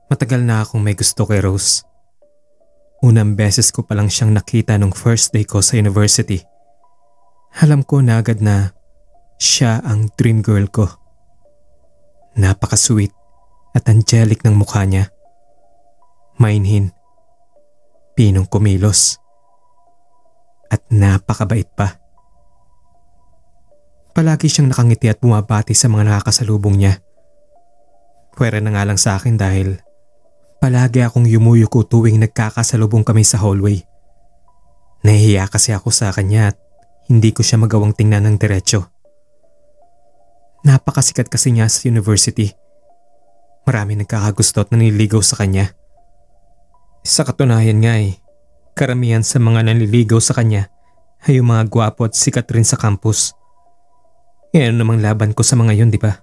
Matagal na akong may gusto kay Rose. Unang beses ko pa lang siyang nakita nung first day ko sa university. Alam ko na agad na siya ang dream girl ko. Napaka-sweet at angelic ng mukha niya. Mainhin, pinong kumilos, at napakabait pa. Palagi siyang nakangiti at bumabati sa mga nakakasalubong niya. Pwera na nga lang sa akin dahil palagi akong yumuyuko tuwing nagkakasalubong kami sa hallway. Nahihiya kasi ako sa kanya at hindi ko siya magawang tingnan ng diretsyo. Napakasikat kasi niya sa university. Marami nagkakagusto at naniligaw sa kanya. Sa katunayan nga karamihan sa mga nanliligaw sa kanya ay yung mga gwapo at sikat rin sa campus. Ano namang laban ko sa mga yun, di ba?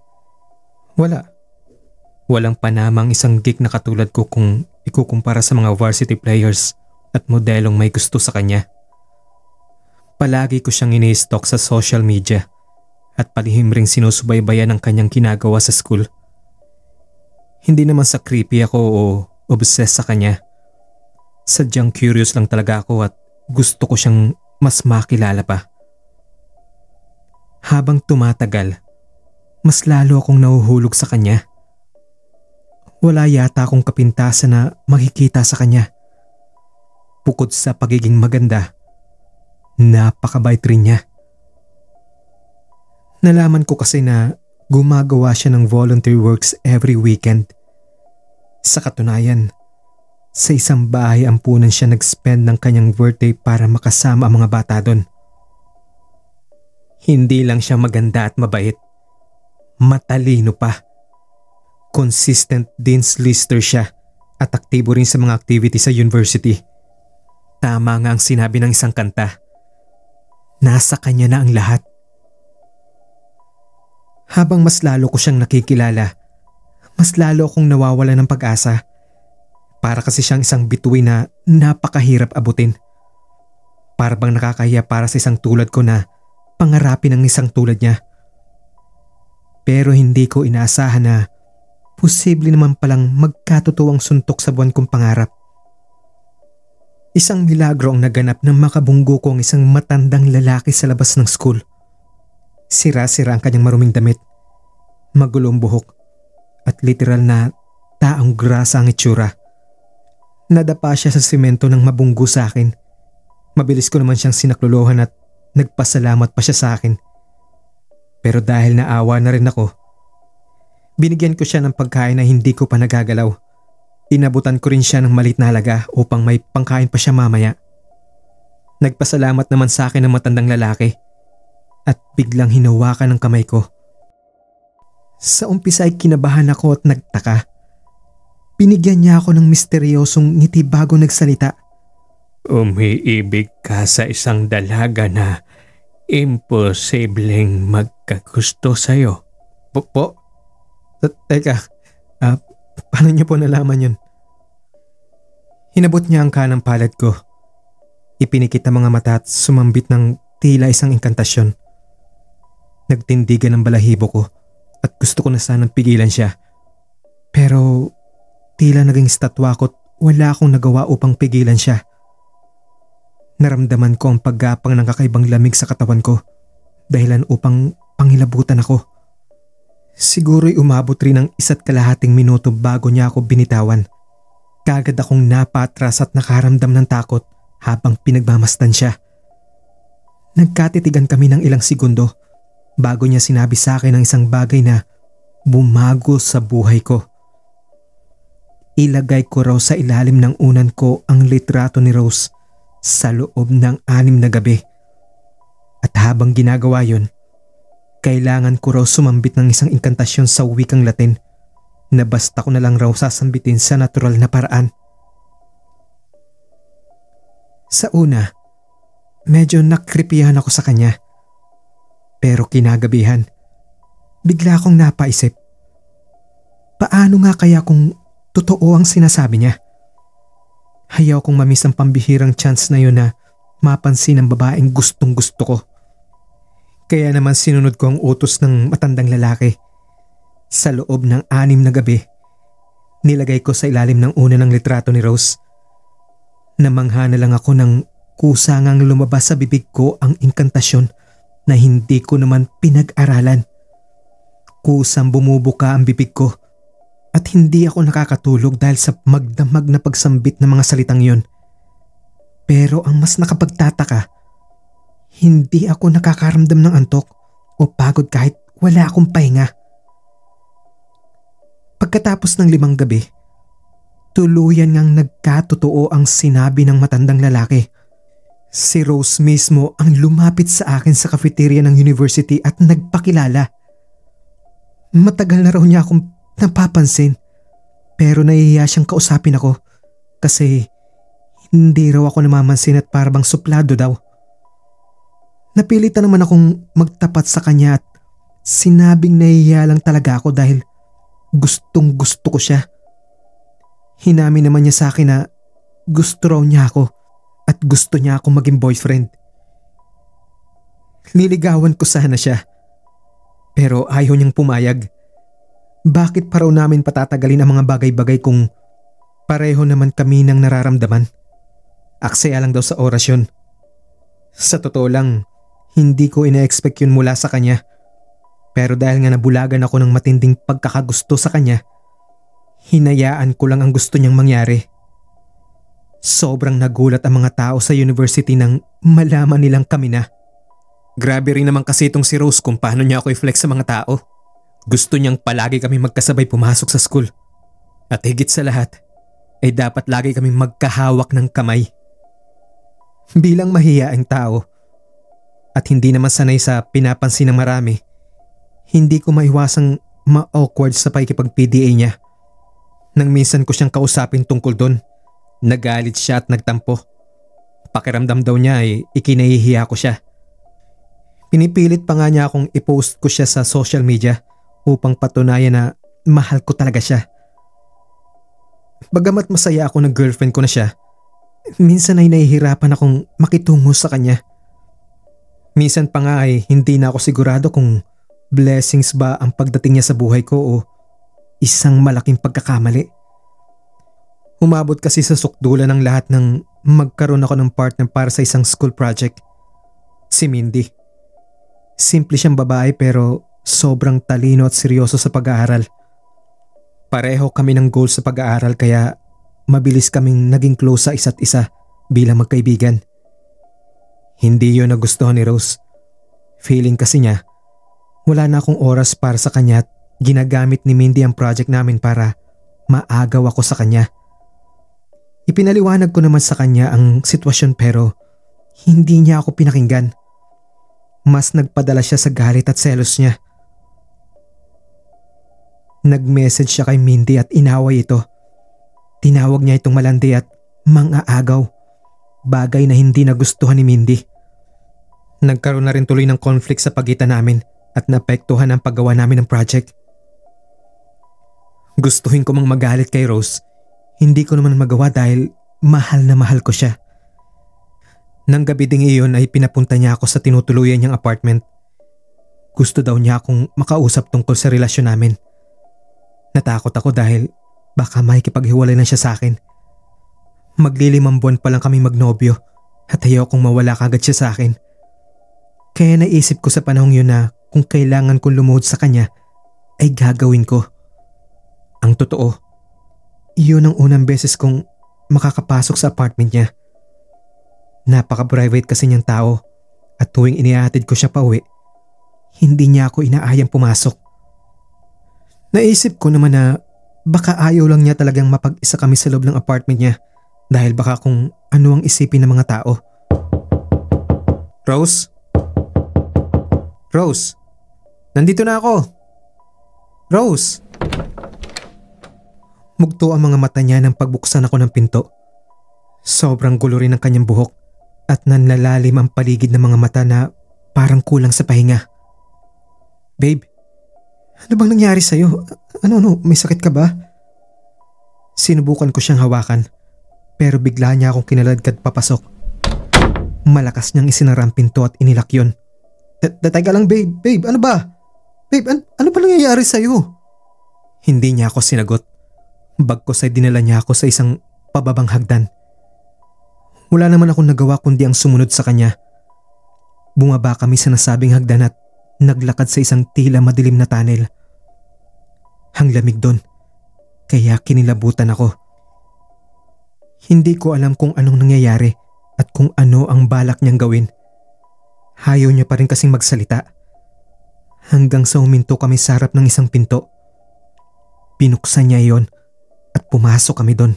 Walang panamang isang geek na katulad ko kung ikukumpara sa mga varsity players at modelong may gusto sa kanya. Palagi ko siyang ini-stalk sa social media at palihim ring sinusubaybayan ang kanyang ginagawa sa school. Hindi naman sa creepy ako o obsessed sa kanya. Sadyang curious lang talaga ako at gusto ko siyang mas makilala pa. Habang tumatagal, mas lalo akong nahuhulog sa kanya. Wala yata akong kapintasan na makikita sa kanya. Bukod sa pagiging maganda, napakabait rin niya. Nalaman ko kasi na gumagawa siya ng volunteer works every weekend. Sa katunayan, sa isang bahay ampunan siya nag-spend ng kanyang birthday para makasama ang mga bata doon. Hindi lang siya maganda at mabait, matalino pa. Consistent dean's lister siya at aktibo rin sa mga activity sa university. Tama nga ang sinabi ng isang kanta. Nasa kanya na ang lahat. Habang mas lalo ko siyang nakikilala, mas lalo akong nawawala ng pag-asa. Para kasi siyang isang bituin na napakahirap abutin. Para bang nakakahiya para sa isang tulad ko na pangarapin ang isang tulad niya. Pero hindi ko inaasahan na posible naman palang magkatotoong suntok sa buwan kong pangarap. Isang milagro ang naganap nang makabunggo ko ang isang matandang lalaki sa labas ng school. Sira-sira ang kanyang maruming damit, magulong buhok, at literal na taong grasa ang itsura. Nadapa siya sa simento nang mabunggo sa akin. Mabilis ko naman siyang sinaklolohan at nagpasalamat pa siya sa akin. Pero dahil naawa na rin ako, binigyan ko siya ng pagkain na hindi ko pa nagagalaw. Inabutan ko rin siya ng maliit na halaga upang may pangkain pa siya mamaya. Nagpasalamat naman sa akin ang matandang lalaki at biglang hinawakan ng kamay ko. Sa umpisa ay kinabahan ako at nagtaka. Binigyan niya ako ng misteryosong ngiti bago nagsalita. Umiibig ka sa isang dalaga na imposibleng magkagusto sa'yo. Po? Teka, paano niyo po nalaman yun? Hinabot niya ang kanang palad ko. Ipinikit ang mga mata at sumambit ng tila isang inkantasyon. Nagtindigan ang balahibo ko at gusto ko na sanang pigilan siya. Pero tila naging statwa ko at wala akong nagawa upang pigilan siya. Naramdaman ko ang paggapang ng kakaibang lamig sa katawan ko, dahilan upang pangilabutan ako. Siguro'y umabot rin ng 1.5 minuto bago niya ako binitawan. Kagad akong napatras at nakaramdam ng takot habang pinagmamasdan siya. Nagkatitigan kami ng ilang segundo bago niya sinabi sa akin ang isang bagay na bumago sa buhay ko. Ilagay ko raw sa ilalim ng unan ko ang litrato ni Rose sa loob ng 6 na gabi. At habang ginagawa yun, kailangan ko raw sumambit ng isang inkantasyon sa wikang Latin na basta ko na lang raw sasambitin sa natural na paraan. Sa una, medyo nakripihan ako sa kanya. Pero kinagabihan, bigla akong napaisip. Paano nga kaya kung totoo ang sinasabi niya? Hayaw kong mamiss ang pambihirang chance na yun na mapansin ang babaeng gustong gusto ko. Kaya naman sinunod ko ang utos ng matandang lalaki. Sa loob ng 6 na gabi, Nilagay ko sa ilalim ng una ng litrato ni Rose. Namangha na lang ako nang kusangang lumabas sa bibig ko ang inkantasyon na hindi ko naman pinag-aralan. Kusang bumubuka ang bibig ko at hindi ako nakakatulog dahil sa magdamag na pagsambit ng mga salitang yon. Pero ang mas nakapagtataka, hindi ako nakakaramdam ng antok o pagod kahit wala akong pahinga. Pagkatapos ng 5 gabi, tuluyan ngang nagkatotoo ang sinabi ng matandang lalaki. Si Rose mismo ang lumapit sa akin sa cafeteria ng university at nagpakilala. Matagal na raw niya akong napapansin pero nahihiya siyang kausapin ako kasi hindi raw ako namamansin at parang suplado daw. Napilitan naman akong magtapat sa kanya at sinabing nahihiya lang talaga ako dahil gustong gusto ko siya. Hinamin naman niya sa akin na gusto raw niya ako at gusto niya akong maging boyfriend. Liligawan ko sana siya pero ayaw niyang pumayag. Bakit pa raw namin patatagalin ang mga bagay-bagay kung pareho naman kami ng nararamdaman? Aksaya lang daw sa orasyon. Sa totoo lang, hindi ko ina-expect yun mula sa kanya. Pero dahil nga nabulagan ako ng matinding pagkakagusto sa kanya, hinayaan ko lang ang gusto niyang mangyari. Sobrang nagulat ang mga tao sa university nang malaman nilang kami na. Grabe rin naman kasi itong si Rose kung paano niya ako i-flex sa mga tao. Gusto niyang palagi kami magkasabay pumasok sa school. At higit sa lahat, ay dapat lagi kami magkahawak ng kamay. Bilang mahiyaing tao at hindi naman sanay sa pinapansin ng marami, hindi ko maiwasang ma-awkward sa pakikipag-PDA niya. Nang minsan ko siyang kausapin tungkol doon, nagalit siya at nagtampo. Pakiramdam daw niya ay ikinahihiya ko siya. Pinipilit pa nga niya akong i-post ko siya sa social media upang patunayan na mahal ko talaga siya. Bagamat masaya ako na girlfriend ko na siya, minsan ay nahihirapan akong makitungo sa kanya. Minsan pa nga ay hindi na ako sigurado kung blessings ba ang pagdating niya sa buhay ko o isang malaking pagkakamali. Umabot kasi sa sukdulan ng lahat ng magkaroon ako ng partner para sa isang school project. Si Mindy. Simple siyang babae pero sobrang talino at seryoso sa pag-aaral. Pareho kami ng goal sa pag-aaral kaya mabilis kaming naging close sa isa't isa bilang magkaibigan. Hindi yun nagustuhan ni Rose. Feeling kasi niya, wala na akong oras para sa kanya at ginagamit ni Mindy ang project namin para maagaw ako sa kanya. Ipinaliwanag ko naman sa kanya ang sitwasyon pero hindi niya ako pinakinggan. Mas nagpadala siya sa galit at selos niya. Nag-message siya kay Mindy at inaway ito. Tinawag niya itong malandi at mang-aagaw. Bagay na hindi nagustuhan ni Mindy. Nagkaroon na rin tuloy ng conflict sa pagitan namin at naapektuhan ang paggawa namin ng project. Gustuhin ko mang magalit kay Rose, hindi ko naman magawa dahil mahal na mahal ko siya. Nang gabi ding iyon ay pinapunta niya ako sa tinutuluyan niyang apartment. Gusto daw niya akong makausap tungkol sa relasyon namin. Natakot ako dahil baka makikipaghiwalay na siya sa akin. Maglilimang buwan pa lang kami magnobyo at ayaw kong mawala kagad siya sa akin. Kaya naisip ko sa panahong yun na kung kailangan kong lumuhod sa kanya ay gagawin ko. Ang totoo, iyon ang unang beses kong makakapasok sa apartment niya. Napaka-private kasi niyang tao at tuwing inihatid ko siya pauwi, hindi niya ako inaayang pumasok. Naisip ko naman na baka ayaw lang niya talagang mapag-isa kami sa loob ng apartment niya dahil baka kung ano ang isipin ng mga tao. Rose? Rose? Nandito na ako! Rose! Mugto ang mga mata niya nang pagbuksan ako ng pinto. Sobrang gulo rin ang kanyang buhok at nanlalalim ang paligid ng mga mata na parang kulang sa pahinga. Babe, ano bang nangyari sa'yo? Ano, may sakit ka ba? Sinubukan ko siyang hawakan pero bigla niya akong kinaladkad papasok. Malakas niyang isinara ang pinto at inilak yun. Teka lang babe, ano ba? Babe, ano ba nangyayari sa'yo? Hindi niya ako sinagot. Bagkus ay dinala niya ako sa isang pababang hagdan. Wala naman akong nagawa kundi ang sumunod sa kanya. Bumaba kami sa nasabing hagdan at naglakad sa isang tila madilim na tunnel. Ang lamig doon, kaya kinilabutan ako. Hindi ko alam kung anong nangyayari at kung ano ang balak niyang gawin. Ayaw niya pa rin kasing magsalita. Hanggang sa huminto kami sa harap ng isang pinto. Binuksan niya iyon at pumasok kami doon.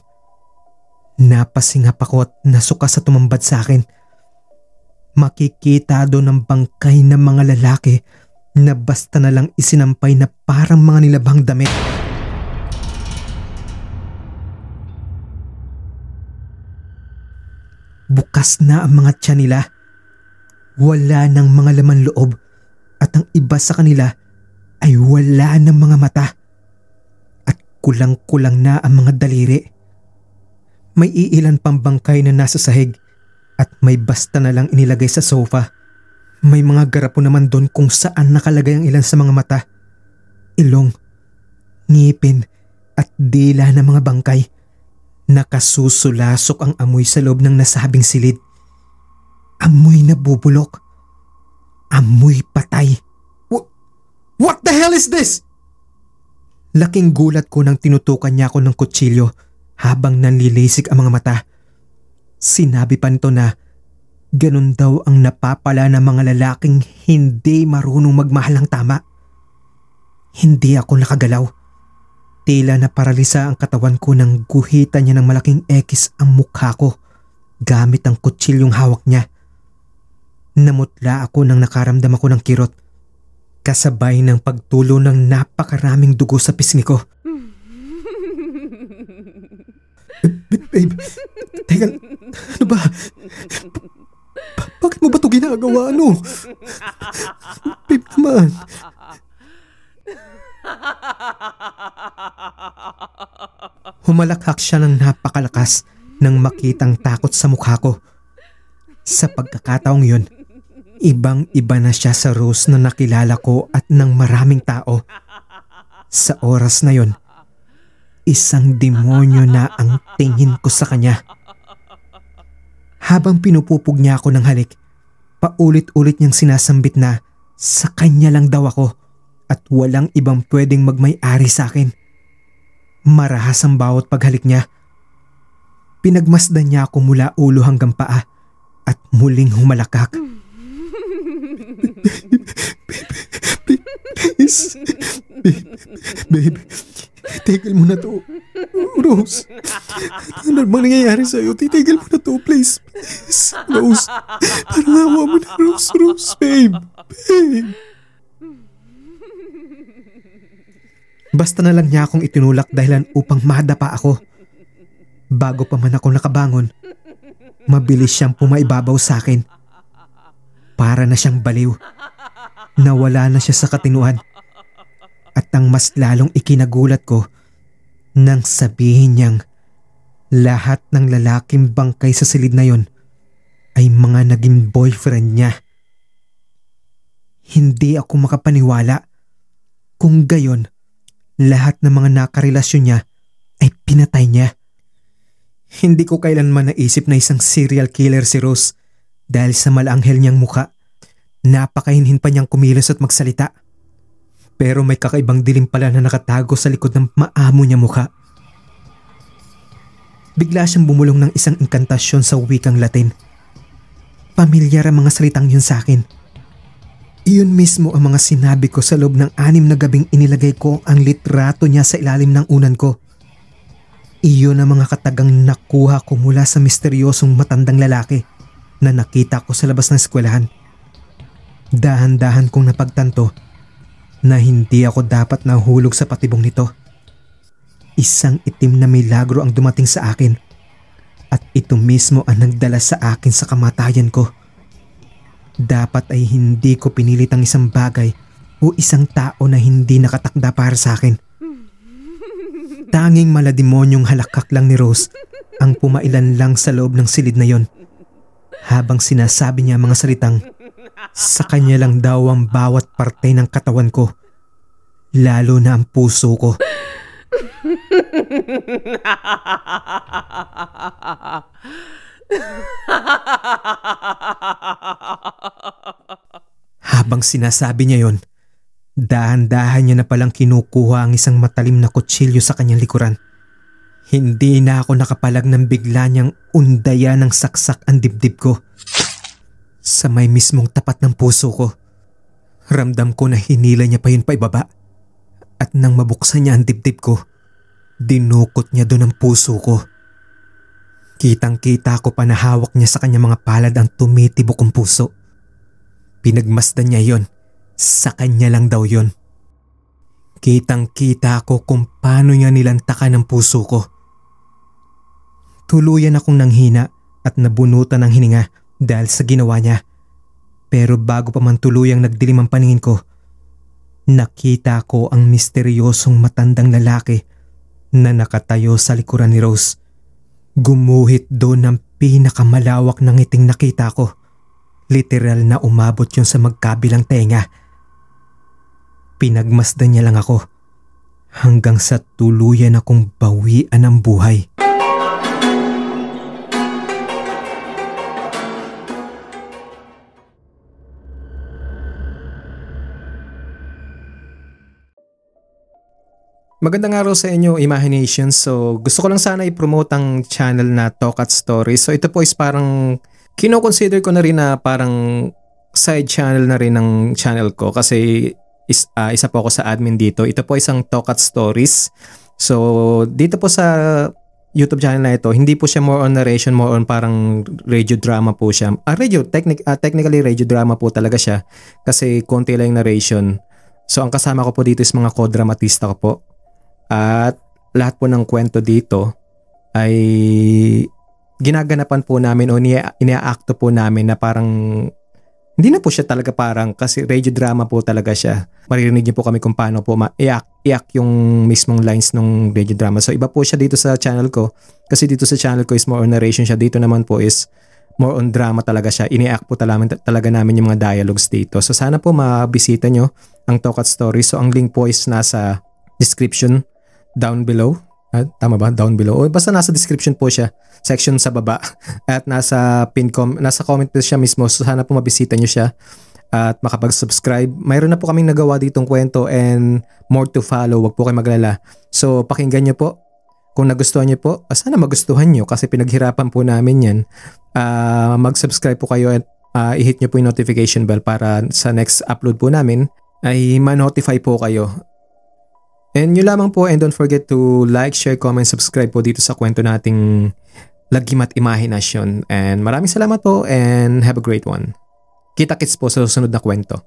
Napasingap ako at nasuka sa tumambad sa akin. Makikita doon ang bangkay ng mga lalaki na basta na lang isinampay na parang mga nilabhang damit. Bukas na ang mga tiyan nila. Wala ng mga laman loob at ang iba sa kanila ay wala ng mga mata. At kulang-kulang na ang mga daliri. May iilan pang bangkay na nasa sahig at may basta na lang inilagay sa sofa. May mga garapo naman doon kung saan nakalagay ang ilan sa mga mata, ilong, ngipin at dila ng mga bangkay. Nakasusulasok ang amoy sa loob ng nasabing silid. Amoy na bubulok. Amoy patay. What the hell is this? Laking gulat ko nang tinutukan niya ako ng kutsilyo habang nanlilisik ang mga mata. Sinabi pa nito na ganun daw ang napapala ng mga lalaking hindi marunong magmahal ng tama. Hindi ako nakagalaw. Tila na paralisa ang katawan ko nang guhitan niya ng malaking X ang mukha ko gamit ang kutsilyong hawak niya. Namutla ako nang nakaramdam ako ng kirot, kasabay ng pagtulo ng napakaraming dugo sa pisngi ko. Babe, teka, ano ba? Bakit mo ba ito ginagawa? Ano? Babe naman. Humalakhak siya ng napakalakas nang makitang takot sa mukha ko. Sa pagkakataong yun, ibang-iba na siya sa Rose na nakilala ko at ng maraming tao. Sa oras na yun, isang demonyo na ang tingin ko sa kanya. Habang pinupupog niya ako ng halik, paulit-ulit niyang sinasambit na sa kanya lang daw ako at walang ibang pwedeng magmay-ari sa akin. Marahas ang bawat paghalik niya. Pinagmasdan niya ako mula ulo hanggang paa at muling humalakak. Please, babe, tigil mo na to. Rose, ano bang nangyayari sa'yo? Titigil mo na to, please. Please, Rose. Parang awa mo na, Rose, babe. Basta na lang niya akong itinulak dahilan upang madapa ako. Bago pa man ako nakabangon, mabilis siyang pumaibabaw sa akin. Para na siyang baliw. Nawala na siya sa katinuan. At ang mas lalong ikinagulat ko nang sabihin niyang lahat ng lalaking bangkay sa silid na yon ay mga naging boyfriend niya. Hindi ako makapaniwala. Kung gayon, lahat ng mga nakarelasyon niya ay pinatay niya. Hindi ko kailanman naisip na isang serial killer si Rose dahil sa malanghel niyang mukha. Napakahinhin pa niyang kumilos at magsalita. Pero may kakaibang dilim pala na nakatago sa likod ng maamo niya mukha. Bigla siyang bumulong ng isang inkantasyon sa wikang Latin. Pamilyar ang mga salitang yun sa akin. Iyon mismo ang mga sinabi ko sa loob ng 6 na gabing inilagay ko ang litrato niya sa ilalim ng unan ko. Iyon ang mga katagang nakuha ko mula sa misteryosong matandang lalaki na nakita ko sa labas ng eskwelahan. Dahan-dahan kong napagtanto na hindi ako dapat nahulog sa patibong nito. Isang itim na milagro ang dumating sa akin at ito mismo ang nagdala sa akin sa kamatayan ko. Dapat ay hindi ko pinilit ang isang bagay o isang tao na hindi nakatakda para sa akin. Tanging malademonyong halakak lang ni Rose ang pumailan lang sa loob ng silid na yon. Habang sinasabi niya mga salitang sa kanya lang daw ang bawat parte ng katawan ko, lalo na ang puso ko. Habang sinasabi niya yon, dahan-dahan niya na palang kinukuha ang isang matalim na kutsilyo sa kanyang likuran. Hindi na ako nakapalag nang bigla niyang undaya ng saksak ang dibdib ko. Sa may mismong tapat ng puso ko, ramdam ko na hinila niya pa yun pa ibaba. At nang mabuksan niya ang dibdib ko, dinukot niya doon ang puso ko. Kitang-kita ko pa na hawak niya sa kanyang mga palad ang tumitibok kong puso. Pinagmasdan niya yon. Sa kanya lang daw yon. Kitang-kita ko kung paano niya nilantakan ang puso ko. Tuluyan akong nanghina at nabunutan ng hininga dahil sa ginawa niya. Pero bago pa man tuluyang nagdilim ang paningin ko, nakita ko ang misteryosong matandang lalaki na nakatayo sa likuran ni Rose. Gumuhit doon ang pinakamalawak ng ngiting nakita ko. Literal na umabot yun sa magkabilang tenga. Pinagmasdan niya lang ako hanggang sa tuluyan akong bawian ng buhay. Magandang araw sa inyo, Imagination. So gusto ko lang sana i-promote ang channel na Talk at Stories. So ito po is parang kino-consider ko na rin na parang side channel na rin ng channel ko kasi isa po ako sa admin dito. Ito po isang Talk at Stories. So dito po sa YouTube channel na ito, hindi po siya more on narration, more on parang radio drama po siya. Technically radio drama po talaga siya kasi konti lang yung narration. So ang kasama ko po dito is mga co-dramatista ko po. At lahat po ng kwento dito ay ginaganapan po namin o ina-acto po namin na parang hindi na po siya talaga parang kasi radio drama po talaga siya. Maririnig niyo po kami kung paano po i-act yung mismong lines ng radio drama. So iba po siya dito sa channel ko kasi dito sa channel ko is more on narration siya. Dito naman po is more on drama talaga siya. Ini-act po talaga namin yung mga dialogues dito. So sana po mabisita nyo ang Talk at Stories. So ang link po is nasa description down below. Tama ba? Down below. O basta nasa description po siya. Section sa baba. At nasa comment siya mismo. So sana po mabisita nyo siya at makapag-subscribe. Mayroon na po kaming nagawa ditong kwento and more to follow. Wag po kayo maglala. So pakinggan nyo po. Kung nagustuhan nyo po, sana magustuhan nyo kasi pinaghirapan po namin yan. Mag-subscribe po kayo at i-hit nyo po yung notification bell para sa next upload po namin ay ma-notify po kayo. And yun lamang po, and don't forget to like, share, comment, subscribe po dito sa kwento nating Lagim at Imahinasyon. And maraming salamat po and have a great one. Kita-kits po sa susunod na kwento.